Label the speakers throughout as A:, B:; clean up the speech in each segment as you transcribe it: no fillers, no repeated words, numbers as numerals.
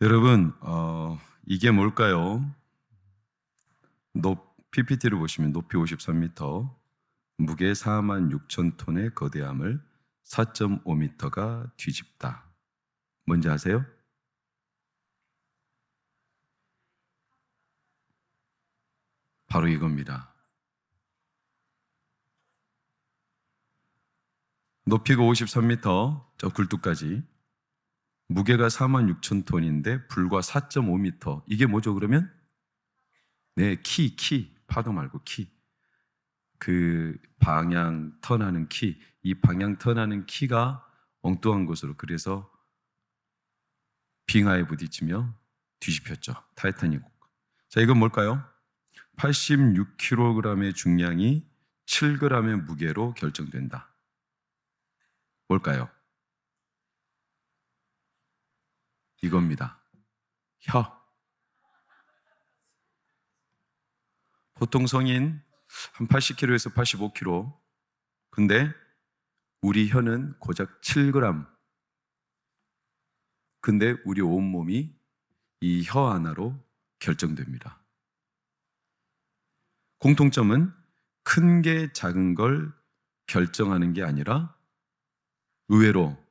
A: 여러분, 이게 뭘까요? PPT를 보시면 높이 53m, 무게 46,000톤의 거대함을 4.5m가 뒤집다. 뭔지 아세요? 바로 이겁니다. 높이가 53m, 저 굴뚝까지. 무게가 46,000톤인데 불과 4.5m. 이게 뭐죠, 그러면? 네, 키. 파도 말고 키. 그 방향 턴하는 키. 이 방향 턴하는 키가 엉뚱한 곳으로, 그래서 빙하에 부딪히며 뒤집혔죠. 타이타닉. 자, 이건 뭘까요? 86kg의 중량이 7g의 무게로 결정된다. 뭘까요? 이겁니다. 혀. 보통 성인 한 80kg에서 85kg. 근데 우리 혀는 고작 7g. 근데 우리 온몸이 이 혀 하나로 결정됩니다. 공통점은 큰 게 작은 걸 결정하는 게 아니라 의외로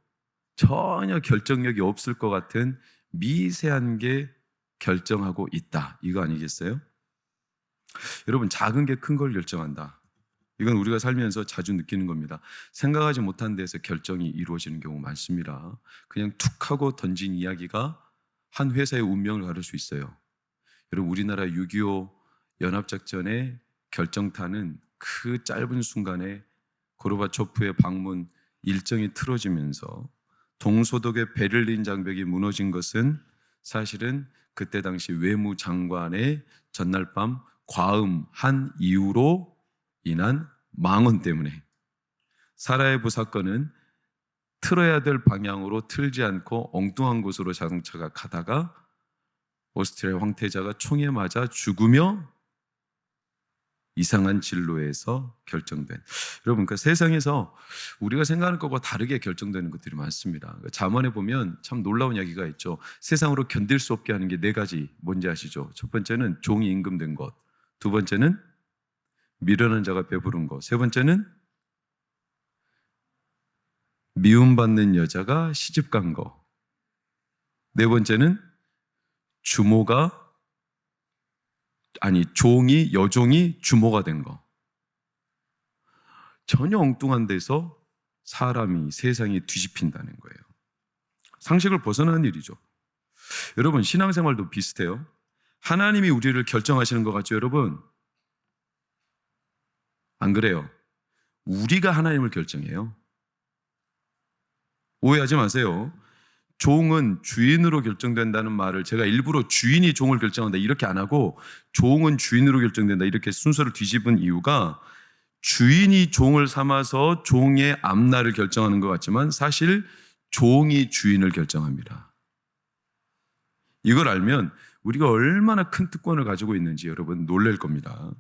A: 전혀 결정력이 없을 것 같은 미세한 게 결정하고 있다. 이거 아니겠어요? 여러분, 작은 게 큰 걸 결정한다. 이건 우리가 살면서 자주 느끼는 겁니다. 생각하지 못한 데서 결정이 이루어지는 경우 많습니다. 그냥 툭 하고 던진 이야기가 한 회사의 운명을 가를 수 있어요. 여러분, 우리나라 6.25 연합작전의 결정타는 그 짧은 순간에 고르바초프의 방문 일정이 틀어지면서 동소독의 베를린 장벽이 무너진 것은 사실은 그때 당시 외무장관의 전날 밤 과음한 이유로 인한 망언 때문에 사라예보 사건은 틀어야 될 방향으로 틀지 않고 엉뚱한 곳으로 자동차가 가다가 오스트리아 황태자가 총에 맞아 죽으며 이상한 진로에서 결정된. 여러분, 그 세상에서 우리가 생각하는 것과 다르게 결정되는 것들이 많습니다. 잠언에 보면 참 놀라운 이야기가 있죠. 세상으로 견딜 수 없게 하는 게 4가지. 뭔지 아시죠? 첫 번째는 종이 임금된 것, 두 번째는 미련한 자가 배부른 것, 세 번째는 미움받는 여자가 시집간 것, 네 번째는 여종이 주모가 된 거. 전혀 엉뚱한 데서 사람이, 세상이 뒤집힌다는 거예요. 상식을 벗어나는 일이죠. 여러분, 신앙생활도 비슷해요. 하나님이 우리를 결정하시는 것 같죠, 여러분? 안 그래요? 우리가 하나님을 결정해요. 오해하지 마세요. 종은 주인으로 결정된다는 말을 제가 일부러 주인이 종을 결정한다 이렇게 안 하고 종은 주인으로 결정된다 이렇게 순서를 뒤집은 이유가 주인이 종을 삼아서 종의 앞날을 결정하는 것 같지만 사실 종이 주인을 결정합니다. 이걸 알면 우리가 얼마나 큰 특권을 가지고 있는지 여러분 놀랄 겁니다.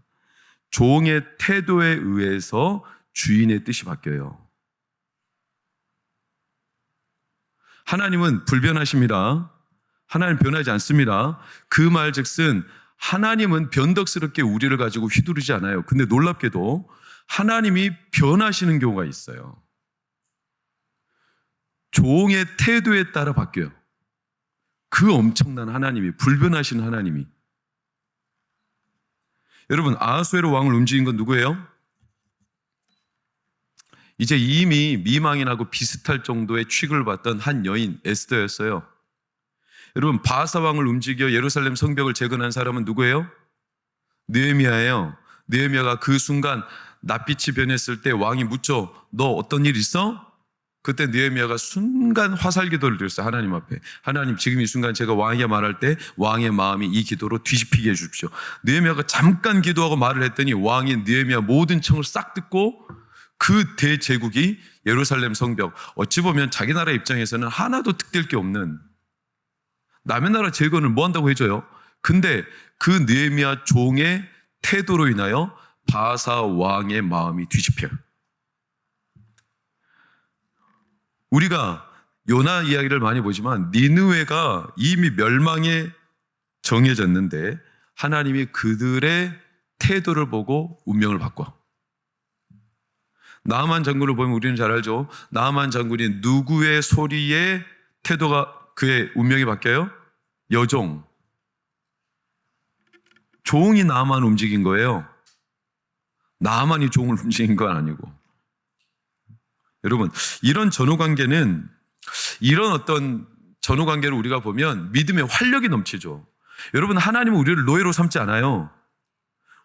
A: 종의 태도에 의해서 주인의 뜻이 바뀌어요. 하나님은 불변하십니다. 하나님 변하지 않습니다. 그 말즉슨 하나님은 변덕스럽게 우리를 가지고 휘두르지 않아요. 근데 놀랍게도 하나님이 변하시는 경우가 있어요. 종의 태도에 따라 바뀌어요. 그 엄청난 하나님이, 불변하시는 하나님이. 여러분, 아하수에로 왕을 움직인 건 누구예요? 이제 이미 미망이 나고 비슷할 정도의 취급을 받던 한 여인 에스더였어요. 여러분, 바하사 왕을 움직여 예루살렘 성벽을 재건한 사람은 누구예요? 느헤미야예요. 느헤미야가 그 순간 낯빛이 변했을 때 왕이 묻죠. 너 어떤 일 있어? 그때 느헤미야가 순간 화살 기도를 드렸어요. 하나님 앞에. 하나님, 지금 이 순간 제가 왕에게 말할 때 왕의 마음이 이 기도로 뒤집히게 해주십시오. 느헤미야가 잠깐 기도하고 말을 했더니 왕이 느헤미야 모든 청을 싹 듣고 그 대제국이 예루살렘 성벽, 어찌 보면 자기 나라 입장에서는 하나도 특될 게 없는 남의 나라 재건을 뭐 한다고 해줘요? 근데 그 느헤미야 종의 태도로 인하여 바하사 왕의 마음이 뒤집혀요. 우리가 요나 이야기를 많이 보지만 니느웨가 이미 멸망에 정해졌는데 하나님이 그들의 태도를 보고 운명을 바꿔. 나아만 장군을 보면 우리는 잘 알죠. 나아만 장군이 누구의 소리에 태도가 그의 운명이 바뀌어요? 여종. 종이 나아만 움직인 거예요. 나아만이 종을 움직인 건 아니고. 여러분, 이런 전후관계는 이런 어떤 전후관계를 우리가 보면 믿음의 활력이 넘치죠. 여러분, 하나님은 우리를 노예로 삼지 않아요.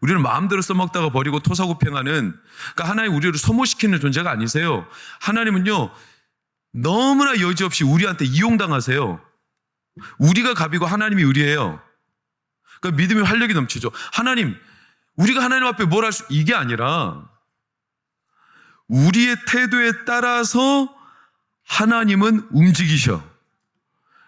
A: 우리를 마음대로 써먹다가 버리고 토사구팽하는, 그러니까 하나님 우리를 소모시키는 존재가 아니세요. 하나님은요, 너무나 여지없이 우리한테 이용당하세요. 우리가 갑이고 하나님이 의리예요. 그러니까 믿음의 활력이 넘치죠. 하나님, 우리가 하나님 앞에 뭘 할 수, 이게 아니라 우리의 태도에 따라서 하나님은 움직이셔.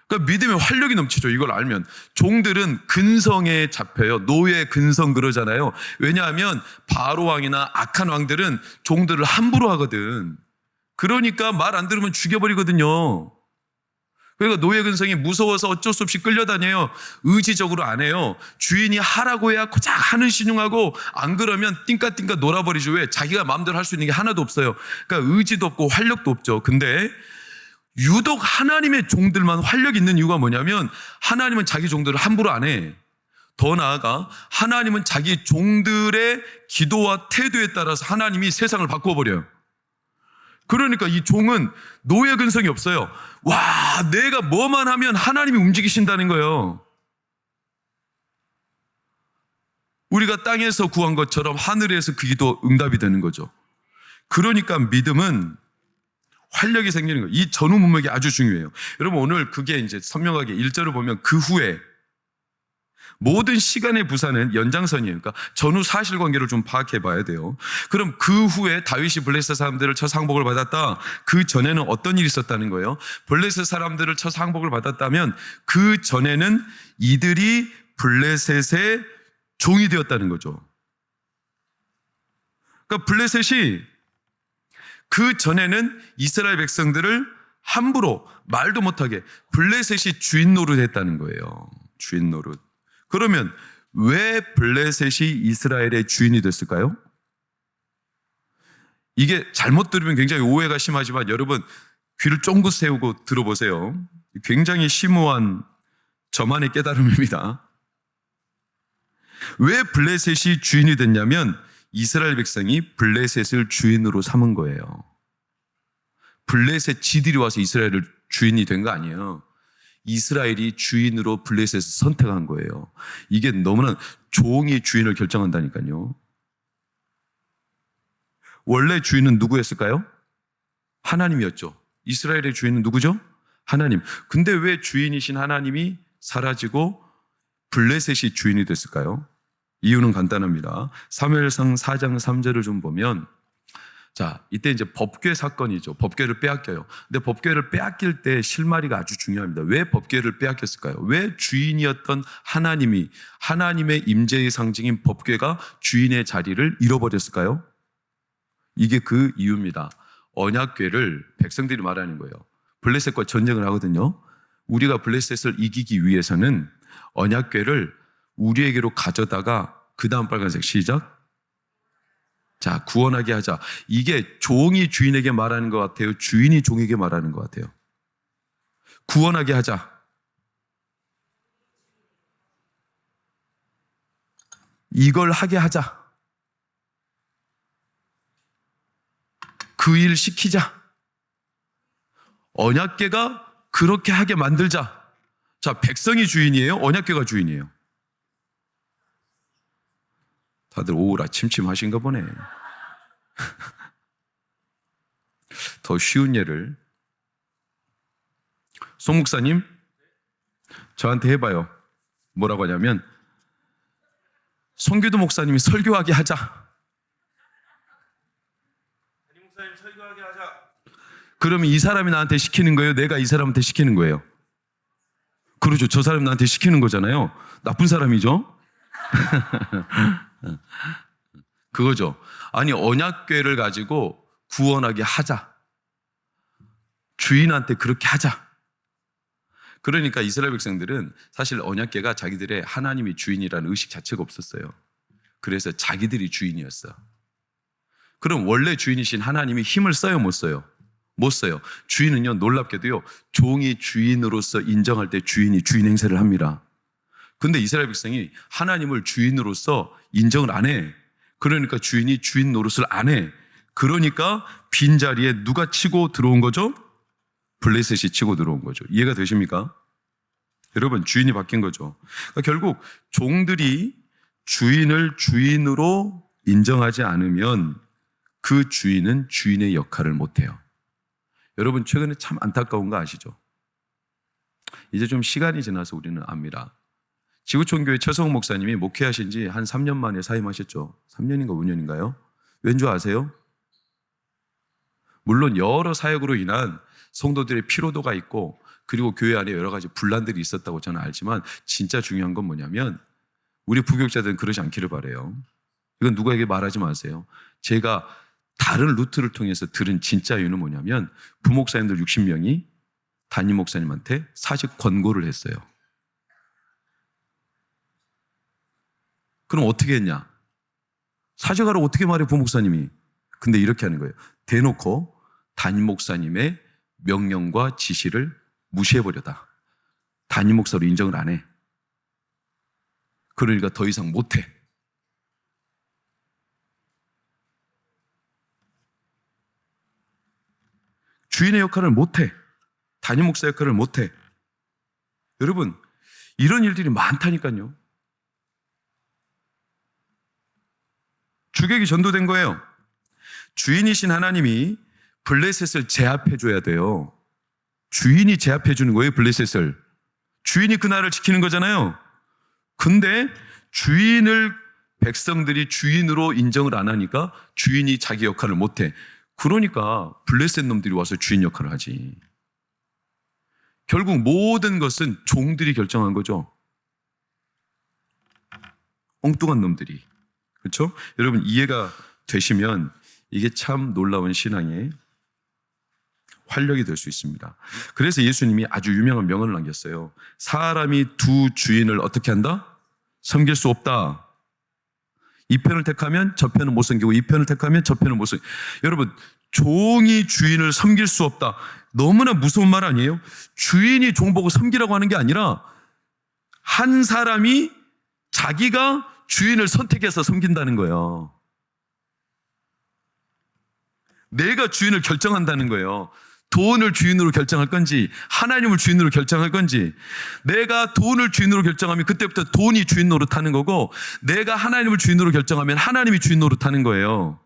A: 그러니까 믿음의 활력이 넘치죠. 이걸 알면. 종들은 근성에 잡혀요. 노예 근성 그러잖아요. 왜냐하면 바로 왕이나 악한 왕들은 종들을 함부로 하거든. 그러니까 말 안 들으면 죽여버리거든요. 그러니까 노예 근성이 무서워서 어쩔 수 없이 끌려다녀요. 의지적으로 안 해요. 주인이 하라고 해야 고작 하는 신용하고, 안 그러면 띵까띵까 놀아버리죠. 왜? 자기가 마음대로 할 수 있는 게 하나도 없어요. 그러니까 의지도 없고 활력도 없죠. 근데 유독 하나님의 종들만 활력이 있는 이유가 뭐냐면 하나님은 자기 종들을 함부로 안 해. 더 나아가 하나님은 자기 종들의 기도와 태도에 따라서 하나님이 세상을 바꿔버려요. 그러니까 이 종은 노예 근성이 없어요. 와, 내가 뭐만 하면 하나님이 움직이신다는 거예요. 우리가 땅에서 구한 것처럼 하늘에서 그 기도 응답이 되는 거죠. 그러니까 믿음은 활력이 생기는 거예요. 이 전후 문맥이 아주 중요해요. 여러분, 오늘 그게 이제 선명하게 1절을 보면 그 후에 모든 시간의 부사는 연장선이에요. 그러니까 전후 사실관계를 좀 파악해 봐야 돼요. 그럼 그 후에 다윗이 블레셋 사람들을 쳐서 항복을 받았다. 그 전에는 어떤 일이 있었다는 거예요? 블레셋 사람들을 쳐서 항복을 받았다면 그 전에는 이들이 블레셋의 종이 되었다는 거죠. 그러니까 블레셋이 그 전에는 이스라엘 백성들을 함부로 말도 못하게 블레셋이 주인 노릇했다는 거예요. 주인 노릇. 그러면 왜 블레셋이 이스라엘의 주인이 됐을까요? 이게 잘못 들으면 굉장히 오해가 심하지만 여러분 귀를 쫑긋 세우고 들어보세요. 굉장히 심오한 저만의 깨달음입니다. 왜 블레셋이 주인이 됐냐면 이스라엘 백성이 블레셋을 주인으로 삼은 거예요. 블레셋 지들이 와서 이스라엘을 주인이 된 거 아니에요. 이스라엘이 주인으로 블레셋을 선택한 거예요. 이게 너무나 종이 주인을 결정한다니까요. 원래 주인은 누구였을까요? 하나님이었죠. 이스라엘의 주인은 누구죠? 하나님. 근데 왜 주인이신 하나님이 사라지고 블레셋이 주인이 됐을까요? 이유는 간단합니다. 사무엘상 4장 3절을 좀 보면, 자, 이때 이제 법궤 사건이죠. 법궤를 빼앗겨요. 근데 법궤를 빼앗길 때 실마리가 아주 중요합니다. 왜 법궤를 빼앗겼을까요? 왜 주인이었던 하나님이, 하나님의 임재의 상징인 법궤가 주인의 자리를 잃어버렸을까요? 이게 그 이유입니다. 언약궤를 백성들이 말하는 거예요. 블레셋과 전쟁을 하거든요. 우리가 블레셋을 이기기 위해서는 언약궤를 우리에게로 가져다가, 그 다음 빨간색 시작. 자, 구원하게 하자. 이게 종이 주인에게 말하는 것 같아요? 주인이 종에게 말하는 것 같아요? 구원하게 하자. 이걸 하게 하자. 그 일 시키자. 언약궤가 그렇게 하게 만들자. 자, 백성이 주인이에요? 언약궤가 주인이에요? 다들 오우라 침침하신가 보네. 더 쉬운 예를, 송 목사님 저한테 해봐요. 뭐라고 하냐면, 송교도 목사님이 설교하게 하자. 담임 목사님 설교하게 하자. 그러면 이 사람이 나한테 시키는 거예요? 내가 이 사람한테 시키는 거예요? 그러죠. 저 사람이 나한테 시키는 거잖아요. 나쁜 사람이죠. 그거죠. 아니, 언약궤를 가지고 구원하게 하자. 주인한테 그렇게 하자. 그러니까 이스라엘 백성들은 사실 언약궤가 자기들의 하나님이 주인이라는 의식 자체가 없었어요. 그래서 자기들이 주인이었어. 그럼 원래 주인이신 하나님이 힘을 써요, 못 써요? 못 써요. 주인은요, 놀랍게도요, 종이 주인으로서 인정할 때 주인이 주인 행세를 합니다. 근데 이스라엘 백성이 하나님을 주인으로서 인정을 안 해. 그러니까 주인이 주인 노릇을 안 해. 그러니까 빈자리에 누가 치고 들어온 거죠? 블레셋이 치고 들어온 거죠. 이해가 되십니까? 여러분, 주인이 바뀐 거죠. 그러니까 결국 종들이 주인을 주인으로 인정하지 않으면 그 주인은 주인의 역할을 못해요. 여러분, 최근에 참 안타까운 거 아시죠? 이제 좀 시간이 지나서 우리는 압니다. 지구촌교회 최성훈 목사님이 목회하신 지 한 3년 만에 사임하셨죠. 3년인가 5년인가요? 왠 줄 아세요? 물론 여러 사역으로 인한 성도들의 피로도가 있고 그리고 교회 안에 여러 가지 분란들이 있었다고 저는 알지만 진짜 중요한 건 뭐냐면 우리 부교육자들은 그러지 않기를 바라요. 이건 누구에게 말하지 마세요. 제가 다른 루트를 통해서 들은 진짜 이유는 뭐냐면 부목사님들 60명이 담임 목사님한테 사직 권고를 했어요. 그럼 어떻게 했냐? 사직하라고 어떻게 말해 부목사님이? 근데 이렇게 하는 거예요. 대놓고 담임 목사님의 명령과 지시를 무시해버려다. 담임 목사로 인정을 안 해. 그러니까 더 이상 못해. 주인의 역할을 못해. 담임 목사 역할을 못해. 여러분, 이런 일들이 많다니까요. 주객이 전도된 거예요. 주인이신 하나님이 블레셋을 제압해줘야 돼요. 주인이 제압해주는 거예요, 블레셋을. 주인이 그 나라를 지키는 거잖아요. 근데 주인을 백성들이 주인으로 인정을 안 하니까 주인이 자기 역할을 못해. 그러니까 블레셋 놈들이 와서 주인 역할을 하지. 결국 모든 것은 종들이 결정한 거죠. 엉뚱한 놈들이. 그렇죠? 여러분 이해가 되시면 이게 참 놀라운 신앙의 활력이 될 수 있습니다. 그래서 예수님이 아주 유명한 명언을 남겼어요. 사람이 두 주인을 어떻게 한다? 섬길 수 없다. 이 편을 택하면 저 편은 못 섬기고 이 편을 택하면 저 편은 못 섬기고. 여러분, 종이 주인을 섬길 수 없다. 너무나 무서운 말 아니에요? 주인이 종 보고 섬기라고 하는 게 아니라 한 사람이 자기가 주인을 선택해서 섬긴다는 거예요. 내가 주인을 결정한다는 거예요. 돈을 주인으로 결정할 건지 하나님을 주인으로 결정할 건지. 내가 돈을 주인으로 결정하면 그때부터 돈이 주인 노릇하는 거고 내가 하나님을 주인으로 결정하면 하나님이 주인 노릇하는 거예요.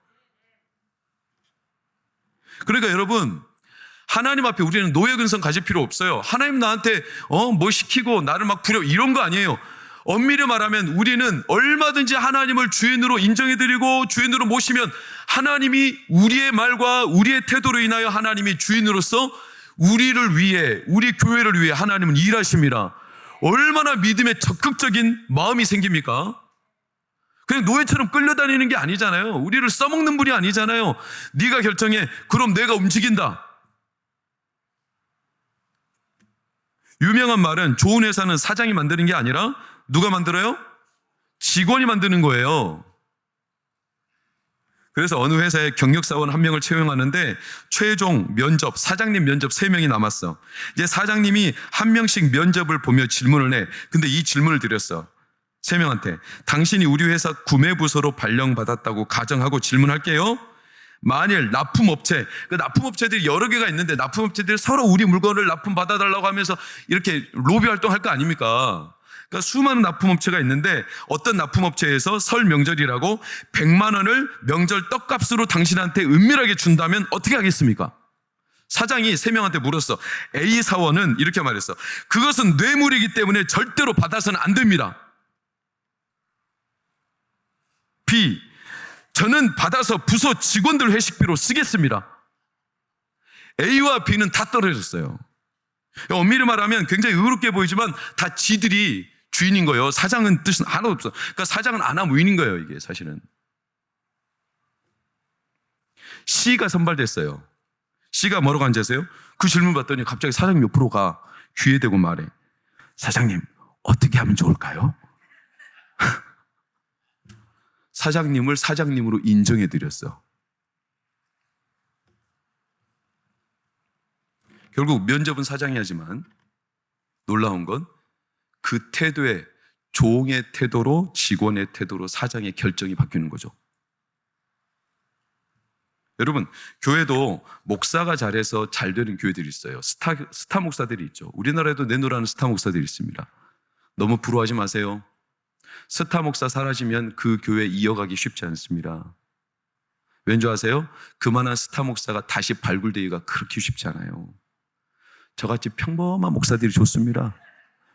A: 그러니까 여러분, 하나님 앞에 우리는 노예근성 가질 필요 없어요. 하나님 나한테 뭐 시키고 나를 막 부려 이런 거 아니에요. 엄밀히 말하면 우리는 얼마든지 하나님을 주인으로 인정해드리고 주인으로 모시면 하나님이 우리의 말과 우리의 태도로 인하여 하나님이 주인으로서 우리를 위해, 우리 교회를 위해 하나님은 일하십니다. 얼마나 믿음에 적극적인 마음이 생깁니까? 그냥 노예처럼 끌려다니는 게 아니잖아요. 우리를 써먹는 분이 아니잖아요. 네가 결정해. 그럼 내가 움직인다. 유명한 말은 좋은 회사는 사장이 만드는 게 아니라 누가 만들어요? 직원이 만드는 거예요. 그래서 어느 회사에 경력사원 1명을 채용하는데 최종 면접, 사장님 면접 3명이 남았어. 이제 사장님이 1명씩 면접을 보며 질문을 해. 근데 이 질문을 드렸어. 3명한테. 당신이 우리 회사 구매부서로 발령받았다고 가정하고 질문할게요. 만일 납품업체, 그 납품업체들이 여러 개가 있는데 납품업체들이 서로 우리 물건을 납품받아달라고 하면서 이렇게 로비 활동할 거 아닙니까? 그러니까 수많은 납품업체가 있는데 어떤 납품업체에서 설 명절이라고 100만 원을 명절 떡값으로 당신한테 은밀하게 준다면 어떻게 하겠습니까? 사장이 3명한테 물었어. A 사원은 이렇게 말했어. 그것은 뇌물이기 때문에 절대로 받아서는 안 됩니다. B, 저는 받아서 부서 직원들 회식비로 쓰겠습니다. A와 B는 다 떨어졌어요. 엄밀히 말하면 굉장히 의롭게 보이지만 다 지들이 주인인 거예요. 사장은 뜻은 하나도 없어. 그러니까 사장은 아나무인인 거예요, 이게 사실은. C가 선발됐어요. C가 뭐라고 앉으세요? 그 질문 받더니 갑자기 사장님 옆으로 가. 귀에 대고 말해. 사장님, 어떻게 하면 좋을까요? 사장님을 사장님으로 인정해 드렸어. 결국 면접은 사장이 하지만 놀라운 건 그 태도에, 종의 태도로, 직원의 태도로 사장의 결정이 바뀌는 거죠. 여러분, 교회도 목사가 잘해서 잘 되는 교회들이 있어요. 스타 목사들이 있죠. 우리나라에도 내노라는 스타 목사들이 있습니다. 너무 부러워하지 마세요. 스타 목사 사라지면 그 교회 이어가기 쉽지 않습니다. 왠지 아세요? 그만한 스타 목사가 다시 발굴되기가 그렇게 쉽지 않아요. 저같이 평범한 목사들이 좋습니다.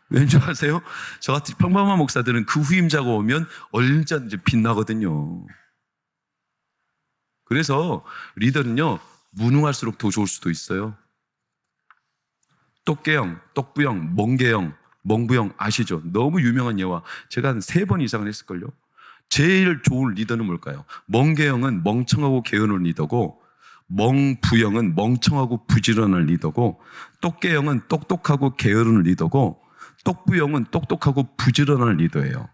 A: 왠지 아세요? 저같이 평범한 목사들은 그 후임자가 오면 얼른 이제 빛나거든요. 그래서 리더는요, 무능할수록 더 좋을 수도 있어요. 똑개형, 똑부형, 멍개형, 멍부형 아시죠? 너무 유명한 예화. 제가 한 3번 이상을 했을걸요. 제일 좋은 리더는 뭘까요? 멍개형은 멍청하고 게으른 리더고, 멍부형은 멍청하고 부지런한 리더고, 똑개형은 똑똑하고 게으른 리더고, 똑부형은 똑똑하고 부지런한 리더예요.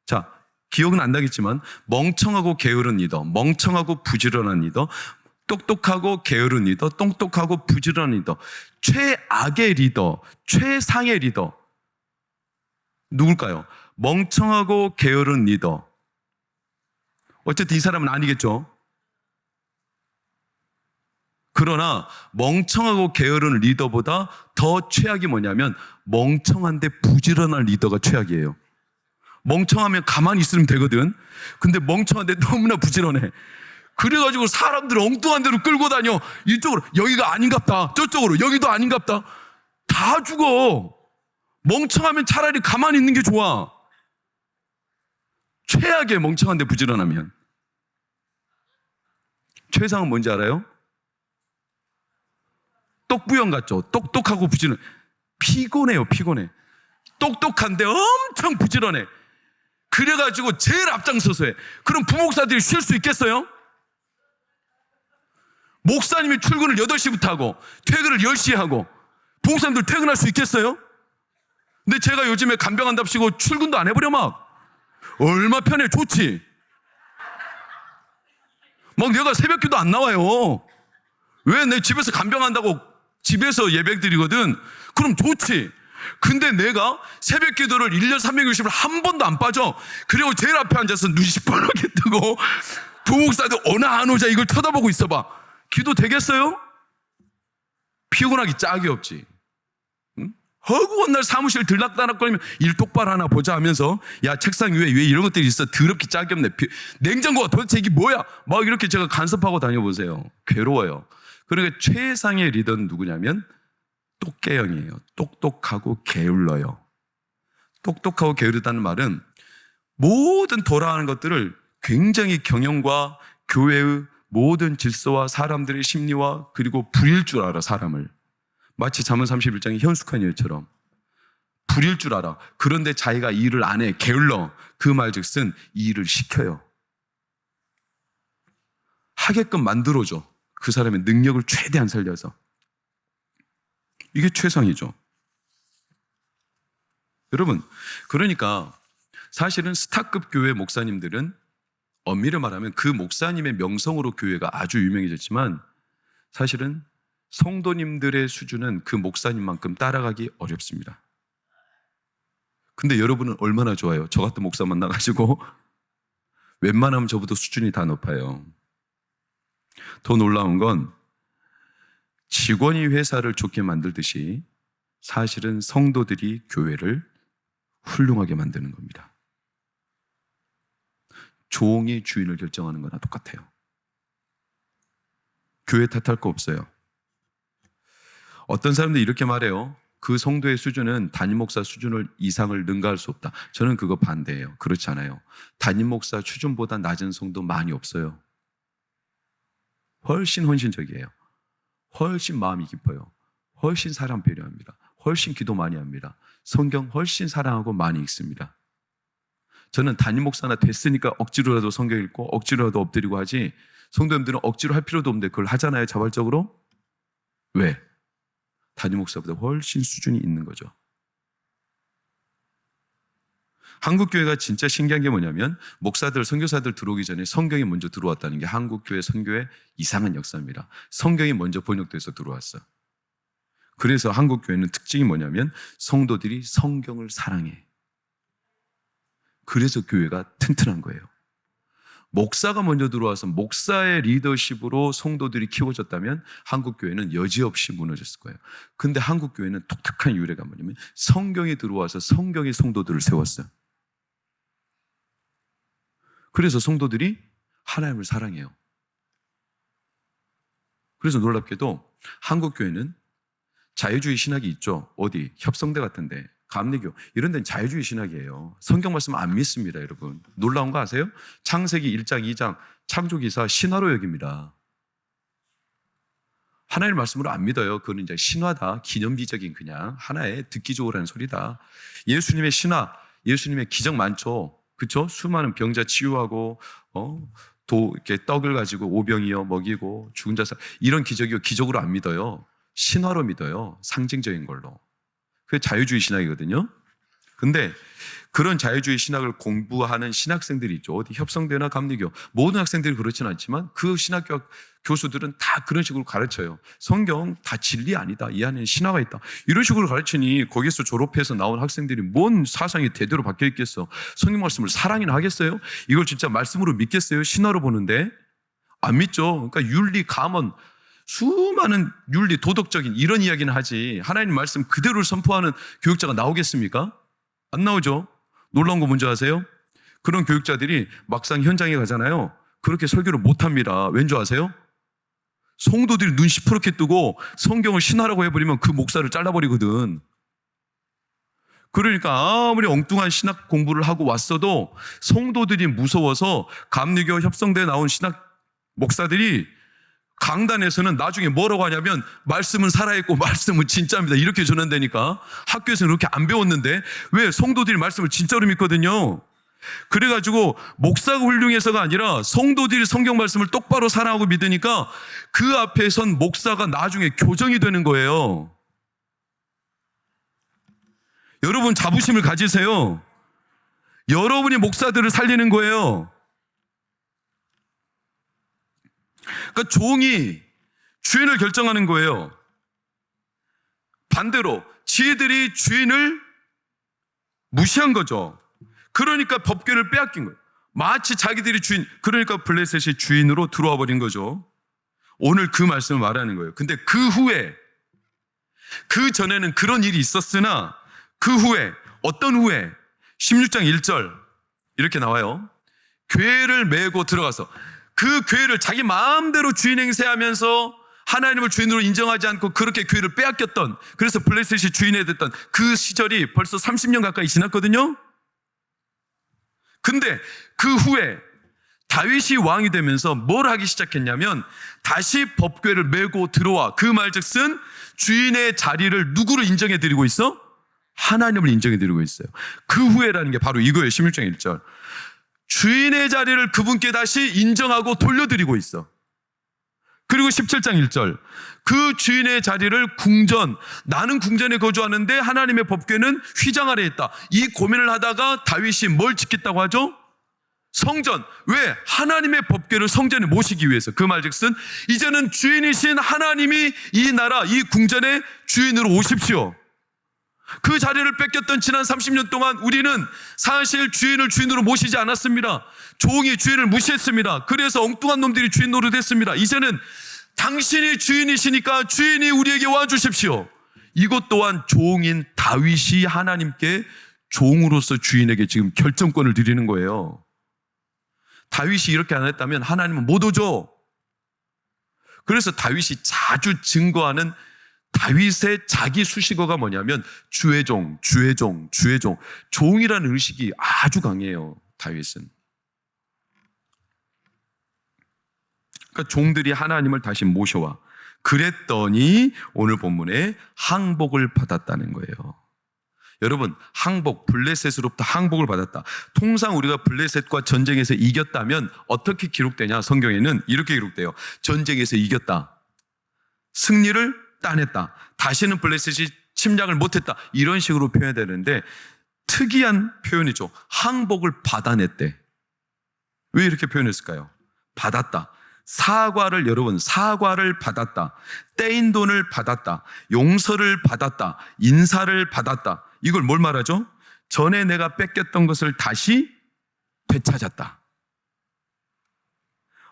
A: 자, 기억은 안 나겠지만 멍청하고 게으른 리더, 멍청하고 부지런한 리더, 똑똑하고 게으른 리더, 똑똑하고 부지런한 리더. 최악의 리더, 최상의 리더 누굴까요? 멍청하고 게으른 리더. 어쨌든 이 사람은 아니겠죠. 그러나 멍청하고 게으른 리더보다 더 최악이 뭐냐면 멍청한데 부지런한 리더가 최악이에요. 멍청하면 가만히 있으면 되거든. 근데 멍청한데 너무나 부지런해. 그래가지고 사람들을 엉뚱한 데로 끌고 다녀. 이쪽으로, 여기가 아닌갑다. 저쪽으로, 여기도 아닌갑다. 다 죽어. 멍청하면 차라리 가만히 있는 게 좋아. 최악의 멍청한데 부지런하면. 최상은 뭔지 알아요? 똑부형 같죠? 똑똑하고 부지런해. 피곤해요, 피곤해. 똑똑한데 엄청 부지런해. 그래가지고 제일 앞장서서 해. 그럼 부목사들이 쉴 수 있겠어요? 목사님이 출근을 8시부터 하고 퇴근을 10시에 하고 부목사님들 퇴근할 수 있겠어요? 근데 제가 요즘에 간병한답시고 출근도 안 해버려 막. 얼마 편해, 좋지? 막 내가 새벽기도 안 나와요. 왜? 내 집에서 간병한다고 집에서 예배 드리거든. 그럼 좋지. 근데 내가 새벽 기도를 1년 360일 한 번도 안 빠져. 그리고 제일 앞에 앉아서 눈 시퍼렇게 뜨고 부목사도 오나 안 오자 이걸 쳐다보고 있어봐. 기도 되겠어요? 피곤하기 짝이 없지. 응? 허구한 날 사무실 들락날락거리면 일 똑바로 하나 보자 하면서 야, 책상 위에 왜 이런 것들이 있어? 더럽게 짝이 없네. 냉장고가 도대체 이게 뭐야? 막 이렇게 제가 간섭하고 다녀보세요. 괴로워요. 그러니까 최상의 리더는 누구냐면 똑개형이에요. 똑똑하고 게을러요. 똑똑하고 게으르다는 말은 모든 돌아가는 것들을 굉장히 경영과 교회의 모든 질서와 사람들의 심리와 그리고 부릴 줄 알아, 사람을. 마치 잠언 31장의 현숙한 여인처럼 부릴 줄 알아. 그런데 자기가 일을 안 해, 게을러. 그 말즉슨 이 일을 시켜요. 하게끔 만들어줘. 그 사람의 능력을 최대한 살려서. 이게 최상이죠. 여러분, 그러니까 사실은 스타급 교회 목사님들은 엄밀히 말하면 그 목사님의 명성으로 교회가 아주 유명해졌지만 사실은 성도님들의 수준은 그 목사님만큼 따라가기 어렵습니다. 근데 여러분은 얼마나 좋아요. 저 같은 목사 만나가지고 웬만하면 저보다 수준이 다 높아요. 더 놀라운 건 직원이 회사를 좋게 만들듯이 사실은 성도들이 교회를 훌륭하게 만드는 겁니다. 종이 주인을 결정하는 거나 똑같아요. 교회 탓할 거 없어요. 어떤 사람들이 이렇게 말해요. 그 성도의 수준은 담임 목사 수준을 이상을 능가할 수 없다. 저는 그거 반대예요. 그렇지 않아요. 담임 목사 수준보다 낮은 성도 많이 없어요. 훨씬 헌신적이에요. 훨씬 마음이 깊어요. 훨씬 사람 배려합니다. 훨씬 기도 많이 합니다. 성경 훨씬 사랑하고 많이 읽습니다. 저는 담임 목사나 됐으니까 억지로라도 성경 읽고 억지로라도 엎드리고 하지 성도님들은 억지로 할 필요도 없는데 그걸 하잖아요, 자발적으로. 왜? 담임 목사보다 훨씬 수준이 있는 거죠. 한국교회가 진짜 신기한 게 뭐냐면 목사들, 선교사들 들어오기 전에 성경이 먼저 들어왔다는 게 한국교회 선교의 이상한 역사입니다. 성경이 먼저 번역돼서 들어왔어. 그래서 한국교회는 특징이 뭐냐면 성도들이 성경을 사랑해. 그래서 교회가 튼튼한 거예요. 목사가 먼저 들어와서 목사의 리더십으로 성도들이 키워졌다면 한국교회는 여지없이 무너졌을 거예요. 근데 한국교회는 독특한 유래가 뭐냐면 성경이 들어와서 성경의 성도들을 세웠어요. 그래서 성도들이 하나님을 사랑해요. 그래서 놀랍게도 한국교회는 자유주의 신학이 있죠. 어디? 협성대 같은데, 감리교 이런 데는 자유주의 신학이에요. 성경 말씀 안 믿습니다, 여러분. 놀라운 거 아세요? 창세기 1장, 2장 창조기사 신화로 여깁니다. 하나님의 말씀으로 안 믿어요. 그거는 이제 신화다. 기념비적인 그냥 하나의 듣기 좋으라는 소리다. 예수님의 신화, 예수님의 기적 많죠. 그렇죠? 수많은 병자 치유하고 이렇게 떡을 가지고 오병이어 먹이고 죽은 자 이런 기적으로 안 믿어요. 신화로 믿어요. 상징적인 걸로. 그게 자유주의 신학이거든요. 근데 그런 자유주의 신학을 공부하는 신학생들이 있죠. 어디 협성대나 감리교 모든 학생들이 그렇지는 않지만 그 신학교 교수들은 다 그런 식으로 가르쳐요. 성경 다 진리 아니다. 이 안에는 신화가 있다. 이런 식으로 가르치니 거기서 졸업해서 나온 학생들이 뭔 사상이 대대로 바뀌어 있겠어. 성경 말씀을 사랑이나 하겠어요? 이걸 진짜 말씀으로 믿겠어요? 신화로 보는데 안 믿죠. 그러니까 윤리, 감언 수많은 윤리, 도덕적인 이런 이야기는 하지 하나님 말씀 그대로 선포하는 교육자가 나오겠습니까? 안 나오죠. 놀라운 거 뭔지 아세요? 그런 교육자들이 막상 현장에 가잖아요. 그렇게 설교를 못합니다. 왠 줄 아세요? 성도들이 눈 시퍼렇게 뜨고 성경을 신화라고 해버리면 그 목사를 잘라버리거든. 그러니까 아무리 엉뚱한 신학 공부를 하고 왔어도 성도들이 무서워서 감리교 협성대에 나온 신학 목사들이 강단에서는 나중에 뭐라고 하냐면 말씀은 살아있고 말씀은 진짜입니다. 이렇게 전한다니까. 학교에서는 그렇게 안 배웠는데 왜? 성도들이 말씀을 진짜로 믿거든요. 그래가지고 목사가 훌륭해서가 아니라 성도들이 성경 말씀을 똑바로 사랑하고 믿으니까 그 앞에 선 목사가 나중에 교정이 되는 거예요. 여러분 자부심을 가지세요. 여러분이 목사들을 살리는 거예요. 그러니까 종이 주인을 결정하는 거예요. 반대로 지혜들이 주인을 무시한 거죠. 그러니까 법궤를 빼앗긴 거예요. 마치 자기들이 주인, 그러니까 블레셋이 주인으로 들어와 버린 거죠. 오늘 그 말씀을 말하는 거예요. 근데 그 후에, 그 전에는 그런 일이 있었으나 그 후에, 어떤 후에? 16장 1절 이렇게 나와요. 궤를 메고 들어가서 그 궤를 자기 마음대로 주인 행세하면서 하나님을 주인으로 인정하지 않고 그렇게 궤를 빼앗겼던, 그래서 블레셋이 주인이 됐던 그 시절이 벌써 30년 가까이 지났거든요. 근데 그 후에 다윗이 왕이 되면서 뭘 하기 시작했냐면 다시 법궤를 메고 들어와. 그 말즉슨 주인의 자리를 누구로 인정해드리고 있어? 하나님을 인정해드리고 있어요. 그 후에라는 게 바로 이거예요. 16장 1절. 주인의 자리를 그분께 다시 인정하고 돌려드리고 있어. 그리고 17장 1절. 그 주인의 자리를 궁전, 나는 궁전에 거주하는데 하나님의 법궤는 휘장 아래에 있다. 이 고민을 하다가 다윗이 뭘 짓겠다고 하죠? 성전. 왜? 하나님의 법궤를 성전에 모시기 위해서. 그 말즉슨 이제는 주인이신 하나님이 이 나라, 이 궁전의 주인으로 오십시오. 그 자리를 뺏겼던 지난 30년 동안 우리는 사실 주인을 주인으로 모시지 않았습니다. 종이 주인을 무시했습니다. 그래서 엉뚱한 놈들이 주인 노릇했습니다. 이제는 당신이 주인이시니까 주인이 우리에게 와주십시오. 이것 또한 종인 다윗이 하나님께 종으로서 주인에게 지금 결정권을 드리는 거예요. 다윗이 이렇게 안 했다면 하나님은 못 오죠. 그래서 다윗이 자주 증거하는 다윗의 자기 수식어가 뭐냐면 주의 종, 주의 종, 주의 종. 종이라는 의식이 아주 강해요, 다윗은. 그러니까 종들이 하나님을 다시 모셔와. 그랬더니 오늘 본문에 항복을 받았다는 거예요. 여러분, 항복, 블레셋으로부터 항복을 받았다. 통상 우리가 블레셋과 전쟁에서 이겼다면 어떻게 기록되냐? 성경에는 이렇게 기록돼요. 전쟁에서 이겼다. 승리를 따냈다. 다시는 블레셋이 침략을 못했다. 이런 식으로 표현해야 되는데 특이한 표현이죠. 항복을 받아냈대. 왜 이렇게 표현했을까요? 받았다. 여러분, 사과를 받았다. 떼인 돈을 받았다. 용서를 받았다. 인사를 받았다. 이걸 뭘 말하죠? 전에 내가 뺏겼던 것을 다시 되찾았다.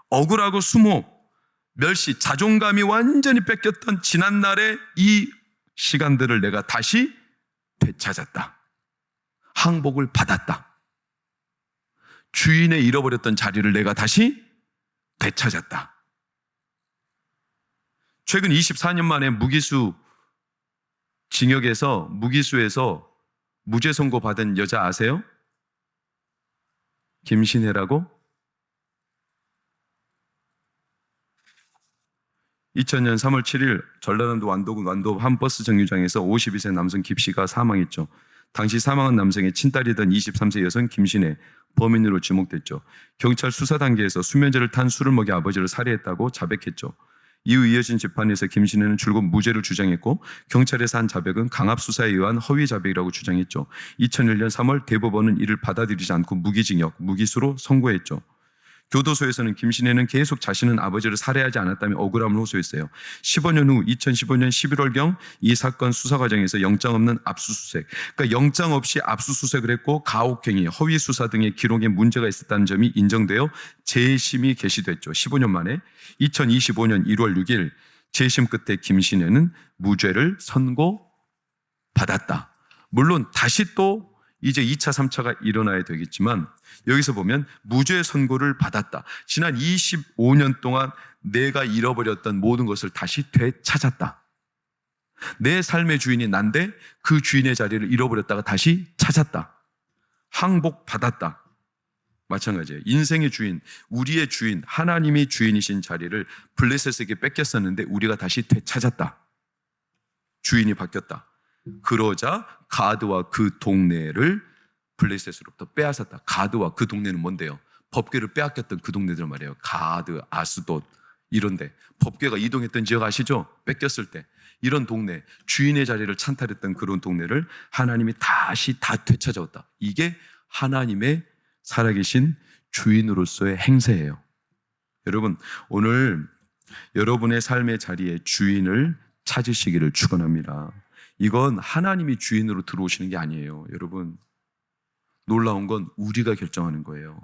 A: 억울하고 수모, 멸시, 자존감이 완전히 뺏겼던 지난날의 이 시간들을 내가 다시 되찾았다. 항복을 받았다. 주인의 잃어버렸던 자리를 내가 다시 되찾았다. 최근 24년 만에 무기수에서 무죄 선고 받은 여자 아세요? 김신혜라고? 2000년 3월 7일 전라남도 완도군 완도 한 버스 정류장에서 52세 남성 김씨가 사망했죠. 당시 사망한 남성의 친딸이던 23세 여성 김신혜 범인으로 지목됐죠. 경찰 수사 단계에서 수면제를 탄 술을 먹여 아버지를 살해했다고 자백했죠. 이후 이어진 재판에서 김신혜는 줄곧 무죄를 주장했고 경찰에서 한 자백은 강압 수사에 의한 허위 자백이라고 주장했죠. 2001년 3월 대법원은 이를 받아들이지 않고 무기징역, 무기수로 선고했죠. 교도소에서는 김신혜는 계속 자신은 아버지를 살해하지 않았다며 억울함을 호소했어요. 15년 후 2015년 11월경 이 사건 수사 과정에서 영장 없는 압수수색, 그러니까 영장 없이 압수수색을 했고 가혹행위, 허위 수사 등의 기록에 문제가 있었다는 점이 인정되어 재심이 개시됐죠. 15년 만에 2025년 1월 6일 재심 끝에 김신혜는 무죄를 선고받았다. 물론 다시 또 이제 2차, 3차가 일어나야 되겠지만 여기서 보면 무죄 선고를 받았다. 지난 25년 동안 내가 잃어버렸던 모든 것을 다시 되찾았다. 내 삶의 주인이 난데 그 주인의 자리를 잃어버렸다가 다시 찾았다. 항복받았다. 마찬가지예요. 인생의 주인, 우리의 주인, 하나님이 주인이신 자리를 블레셋에게 뺏겼었는데 우리가 다시 되찾았다. 주인이 바뀌었다. 그러자 가드와 그 동네를 블레셋으로부터 빼앗았다. 가드와 그 동네는 뭔데요? 법궤를 빼앗겼던 그 동네들 말이에요. 가드, 아스돗 이런데 법궤가 이동했던 지역 아시죠? 뺏겼을 때 이런 동네, 주인의 자리를 찬탈했던 그런 동네를 하나님이 다시 다 되찾아왔다. 이게 하나님의 살아계신 주인으로서의 행세예요. 여러분, 오늘 여러분의 삶의 자리에 주인을 찾으시기를 축원합니다. 이건 하나님이 주인으로 들어오시는 게 아니에요. 여러분, 놀라운 건 우리가 결정하는 거예요.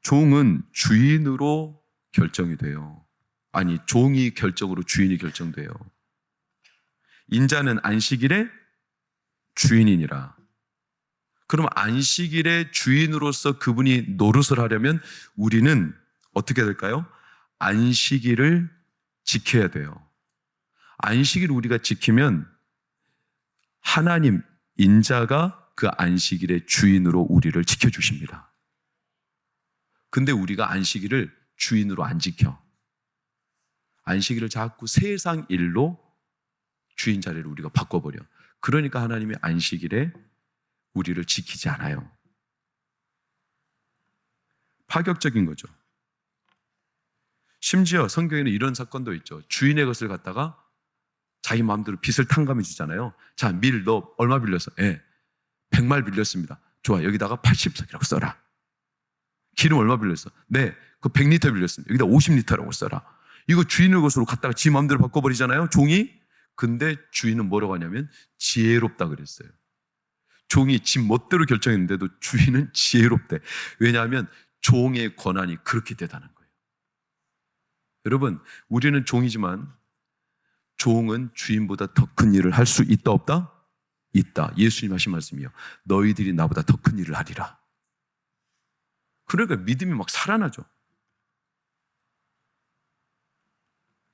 A: 종은 주인으로 결정이 돼요. 아니, 종이 결정으로 주인이 결정돼요. 인자는 안식일의 주인이니라. 그럼 안식일의 주인으로서 그분이 노릇을 하려면 우리는 어떻게 될까요? 안식일을 지켜야 돼요. 안식일을 우리가 지키면 하나님, 인자가 그 안식일의 주인으로 우리를 지켜주십니다. 근데 우리가 안식일을 주인으로 안 지켜. 안식일을 자꾸 세상 일로 주인 자리를 우리가 바꿔버려. 그러니까 하나님이 안식일에 우리를 지키지 않아요. 파격적인 거죠. 심지어 성경에는 이런 사건도 있죠. 주인의 것을 갖다가 자기 마음대로 빚을 탕감해 주잖아요. 자, 밀 너 얼마 빌렸어? 예, 100말 빌렸습니다. 좋아, 여기다가 80석이라고 써라. 기름 얼마 빌렸어? 네, 그 100리터 빌렸습니다. 여기다 50리터라고 써라. 이거 주인의 것으로 갖다가 지 마음대로 바꿔버리잖아요, 종이. 근데 주인은 뭐라고 하냐면 지혜롭다 그랬어요. 종이 지 멋대로 결정했는데도 주인은 지혜롭대. 왜냐하면 종의 권한이 그렇게 대단한 거예요. 여러분, 우리는 종이지만 종은 주인보다 더 큰 일을 할 수 있다 없다? 있다. 예수님 하신 말씀이요. 너희들이 나보다 더 큰 일을 하리라. 그러니까 믿음이 막 살아나죠.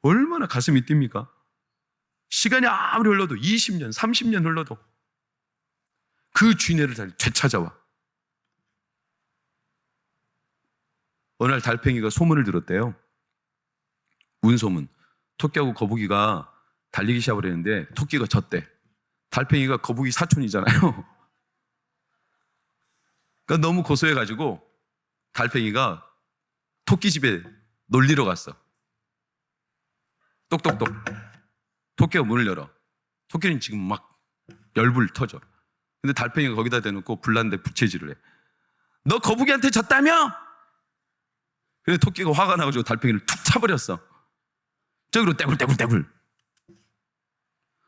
A: 얼마나 가슴이 뜁니까? 시간이 아무리 흘러도 20년, 30년 흘러도 그 주인을 되찾아와. 어느 날 달팽이가 소문을 들었대요. 운소문. 토끼하고 거북이가 달리기 시합을 했는데 토끼가 졌대. 달팽이가 거북이 사촌이잖아요. 그러니까 너무 고소해가지고 달팽이가 토끼 집에 놀리러 갔어. 똑똑똑. 토끼가 문을 열어. 토끼는 지금 막 열불 터져. 근데 달팽이가 거기다 대놓고 불난데 부채질을 해. 너 거북이한테 졌다며? 그래서 토끼가 화가 나가지고 달팽이를 툭 차버렸어. 저기로 떼굴떼굴떼굴.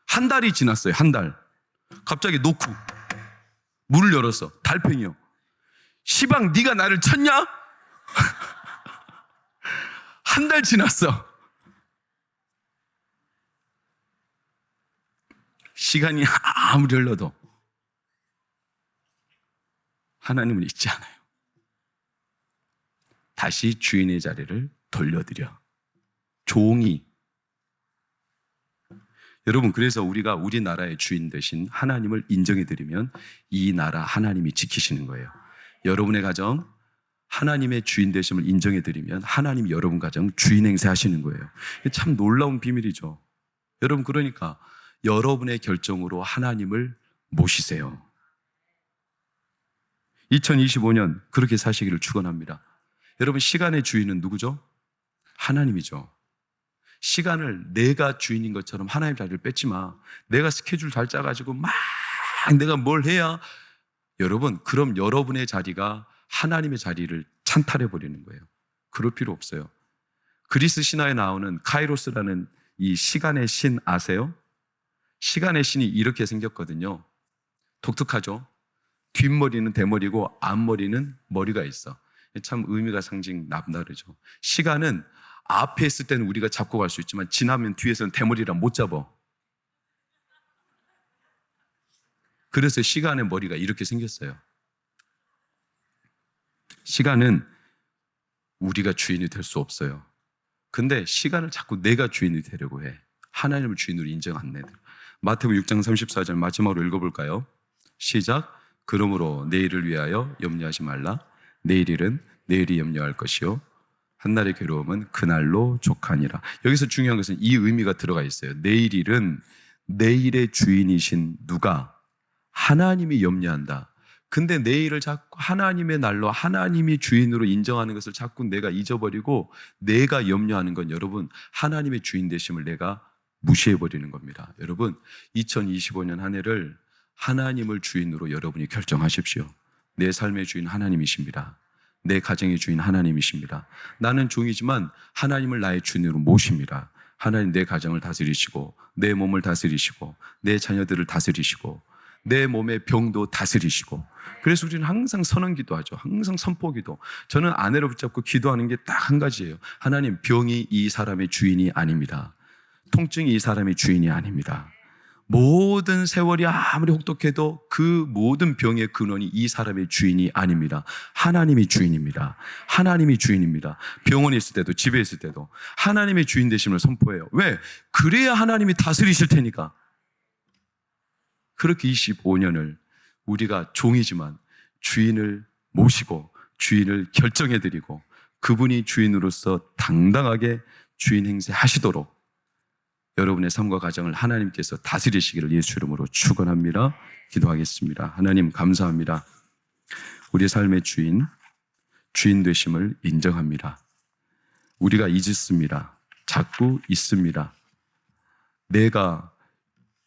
A: 한 달이 지났어요. 한 달. 갑자기 놓고 문을 열었어. 달팽이요. 시방 네가 나를 쳤냐? 한 달 지났어. 시간이 아무리 흘러도 하나님은 잊지 않아요. 다시 주인의 자리를 돌려드려. 종이. 여러분, 그래서 우리가 우리나라의 주인 되신 하나님을 인정해드리면 이 나라 하나님이 지키시는 거예요. 여러분의 가정 하나님의 주인 되심을 인정해드리면 하나님이 여러분 가정 주인 행세하시는 거예요. 참 놀라운 비밀이죠. 여러분, 그러니까 여러분의 결정으로 하나님을 모시세요. 2025년 그렇게 사시기를 축원합니다. 여러분, 시간의 주인은 누구죠? 하나님이죠. 시간을 내가 주인인 것처럼 하나님 자리를 뺏지 마. 내가 스케줄 잘 짜가지고 막 내가 뭘 해야, 여러분, 그럼 여러분의 자리가 하나님의 자리를 찬탈해버리는 거예요. 그럴 필요 없어요. 그리스 신화에 나오는 카이로스라는 이 시간의 신 아세요? 시간의 신이 이렇게 생겼거든요. 독특하죠? 뒷머리는 대머리고 앞머리는 머리가 있어. 참 의미가 상징 남다르죠. 시간은 앞에 있을 때는 우리가 잡고 갈 수 있지만 지나면 뒤에서는 대머리랑 못 잡아. 그래서 시간의 머리가 이렇게 생겼어요. 시간은 우리가 주인이 될 수 없어요. 근데 시간을 자꾸 내가 주인이 되려고 해. 하나님을 주인으로 인정 안 해. 마태복음 6장 34절 마지막으로 읽어볼까요? 시작. 그러므로 내일을 위하여 염려하지 말라. 내일 일은 내일이 염려할 것이요 한날의 괴로움은 그날로 족하니라. 여기서 중요한 것은 이 의미가 들어가 있어요. 내일 일은 내일의 주인이신 누가? 하나님이 염려한다. 근데 내일을 자꾸 하나님의 날로 하나님이 주인으로 인정하는 것을 자꾸 내가 잊어버리고 내가 염려하는 건, 여러분, 하나님의 주인 되심을 내가 무시해버리는 겁니다. 여러분, 2025년 한 해를 하나님을 주인으로 여러분이 결정하십시오. 내 삶의 주인 하나님이십니다. 내 가정의 주인 하나님이십니다. 나는 종이지만 하나님을 나의 주인으로 모십니다. 하나님 내 가정을 다스리시고 내 몸을 다스리시고 내 자녀들을 다스리시고 내 몸의 병도 다스리시고. 그래서 우리는 항상 선언 기도하죠. 항상 선포 기도. 저는 아내를 붙잡고 기도하는 게 딱 한 가지예요. 하나님, 병이 이 사람의 주인이 아닙니다. 통증이 이 사람의 주인이 아닙니다. 모든 세월이 아무리 혹독해도 그 모든 병의 근원이 이 사람의 주인이 아닙니다. 하나님이 주인입니다. 하나님이 주인입니다. 병원에 있을 때도 집에 있을 때도 하나님의 주인 되심을 선포해요. 왜? 그래야 하나님이 다스리실 테니까. 그렇게 25년을 우리가 종이지만 주인을 모시고 주인을 결정해드리고 그분이 주인으로서 당당하게 주인 행세하시도록 여러분의 삶과 가정을 하나님께서 다스리시기를 예수 이름으로 축원합니다. 기도하겠습니다. 하나님, 감사합니다. 우리 삶의 주인 되심을 인정합니다. 우리가 잊었습니다. 자꾸 있습니다. 내가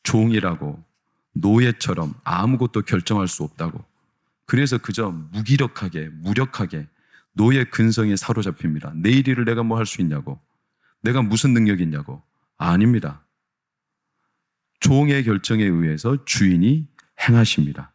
A: 종이라고, 노예처럼 아무것도 결정할 수 없다고, 그래서 그저 무기력하게 무력하게 노예 근성에 사로잡힙니다. 내일 일을 내가 뭐 할 수 있냐고, 내가 무슨 능력이 있냐고. 아닙니다. 종의 결정에 의해서 주인이 행하십니다.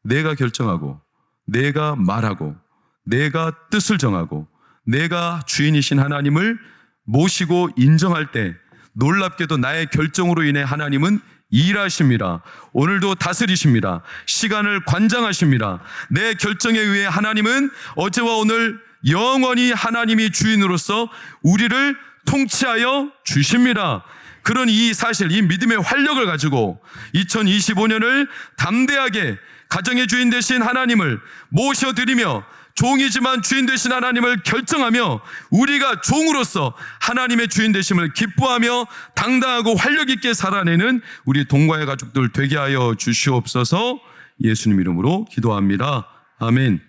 A: 내가 결정하고 내가 말하고 내가 뜻을 정하고 내가 주인이신 하나님을 모시고 인정할 때 놀랍게도 나의 결정으로 인해 하나님은 일하십니다. 오늘도 다스리십니다. 시간을 관장하십니다. 내 결정에 의해 하나님은 어제와 오늘 영원히 하나님이 주인으로서 우리를 통치하여 주십니다. 그런 이 사실, 이 믿음의 활력을 가지고 2025년을 담대하게 가정의 주인 되신 하나님을 모셔드리며 종이지만 주인 되신 하나님을 결정하며 우리가 종으로서 하나님의 주인 되심을 기뻐하며 당당하고 활력 있게 살아내는 우리 동과의 가족들 되게 하여 주시옵소서. 예수님 이름으로 기도합니다. 아멘.